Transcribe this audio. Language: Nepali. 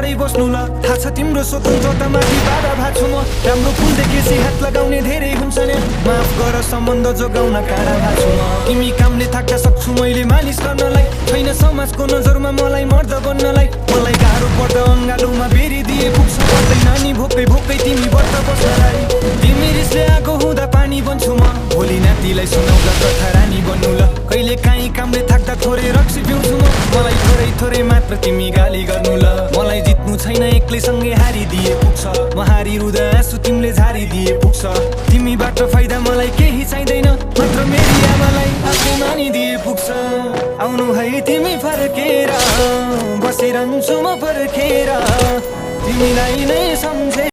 टाढै बस्नु ल थाहा छ तिम्रो स्वतन्त्रतामाथि बाधा भाछु म राम्रो फुल देखेपछि हात लगाउने धेरै हुन्छ नि माफ गर सम्बन्ध जोगाउन काँडा भाछु म तिमी कामले थाक्न सक्छु मैले मालिस गर्नलाई छैन समाजको नजरमा मलाई मर्द बन्नलाई मलाई गाह्रो पर्दा अङ्गालोमा बेरी दिए पुग्छ पर्दै नानी भोकै भोकै तिमी व्रत बस्नलाई तिमी रिसले आगो हुँदा पानी बन्छु म भोलि नातिलाई सुनाउँदा कथा रानी बन्नु ल कहिले काहीँ कामले थाक्दा थोरै रक्सी पिउँछु म मलाई थोरै थोरै मात्र तिमी गाली गर्नु ल मलाई जित्नु छैन एक्लैसँगै हारिदिए पुग्छ म हारिरुँदा आँसु तिमीले झारिदिए पुग्छ तिमीबाट फाइदा मलाई केही चाहिँदैन मात्र मेरी आमालाई आफै मानिदिए पुग्छ आउनु है तिमी फर्केर बसिरहन्छु म पर्खेर तिमीलाई नै सम्झे